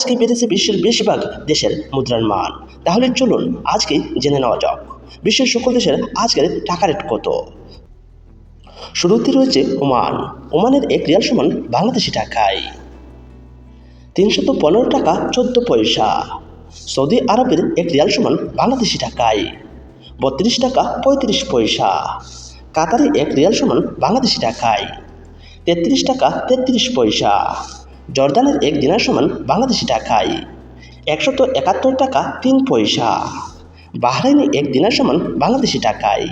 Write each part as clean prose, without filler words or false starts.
আজকে বেড়েছে বিশ্বের বেশিরভাগ দেশের মুদ্রার মান। তাহলে চলুন আজকে জেনে নেওয়া যাক বিশ্বের সকল দেশের আজকের টাকা রেট কত। শুরুতে রয়েছে ওমান। ওমানের এক রিয়াল সমান বাংলাদেশি টাকায় 315 টাকা 14 পয়সা। সৌদি আরবের এক রিয়াল সমান বাংলাদেশি টাকায় 32 টাকা 35 পয়সা। কাতারে এক রিয়াল সমান বাংলাদেশি টাকায় 33 টাকা 33 পয়সা। জর্দানের এক দিনার সমান বাংলাদেশি টাকায় 171 টাকা 3 পয়সা। বাহরাইনে এক দিনার সমান বাংলাদেশি টাকায়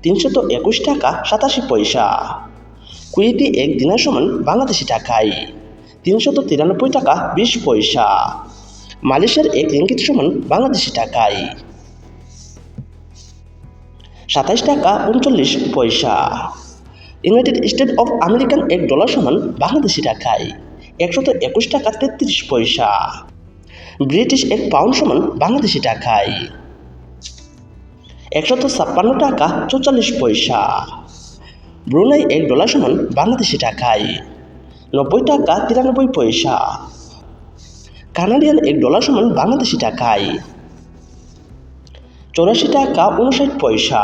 321 টাকা 87 পয়সা। কুয়েতে এক দিনার সমান বাংলাদেশি টাকায় 393 টাকা 20 পয়সা। মালয়েশিয়ার এক রিঙ্গিত সমান বাংলাদেশি টাকায় 27 টাকা 39 পয়সা। ইউনাইটেড স্টেট অফ আমেরিকান এক ডলার সমান বাংলাদেশি টাকায় 121 টাকা 33 পয়সা। ব্রিটিশ এক পাউন্ড সমান বাংলাদেশি টাকায় 156 টাকা 44 পয়সা। ব্রুনাই এক ডলার সমান বাংলাদেশি টাকায় 90 টাকা 93 পয়সা। কানাডিয়ান এক ডলার সমান বাংলাদেশি টাকায় 84 টাকা 59 পয়সা।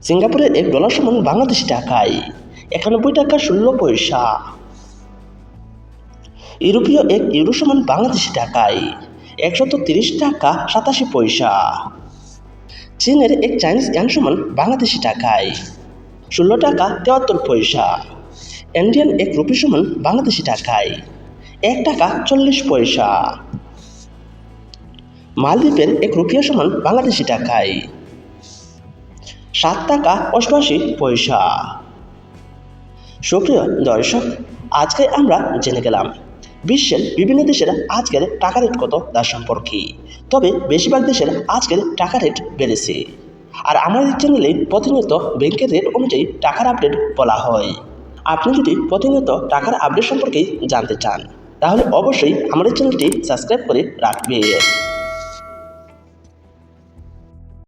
সিঙ্গাপুরের এক ডলার সমান বাংলাদেশি টাকায় 91 টাকা 16 পয়সা। ইউরোপীয় এক ইউরো সমান বাংলাদেশি টাকায় 130 টাকা 87 পয়সা। চীনের এক চাইনিজ ইয়ান সমান বাংলাদেশি টাকায় 16 টাকা 73 পয়সা। ইন্ডিয়ান এক রুপি সমান বাংলাদেশি টাকায় 1 টাকা 40 পয়সা। মালদ্বীপের এক রুপিয়া সমান বাংলাদেশি টাকায় 7 টাকা 88 পয়সা। সুপ্রিয় দর্শক, আজকে আমরা জেনে গেলাম বিশ্বের বিভিন্ন দেশের আজকের টাকা রেট কত তার সম্পর্কে। তবে বেশিরভাগ দেশের আজকের টাকা রেট বেড়েছে। আর আমাদের চ্যানেলে প্রতিনিয়ত ব্যাংকের রেট অনুযায়ী টাকার আপডেট বলা হয়। আপনি যদি প্রতিনিয়ত টাকার আপডেট সম্পর্কে জানতে চান তাহলে অবশ্যই আমাদের চ্যানেলটি সাবস্ক্রাইব করে রাখবেন।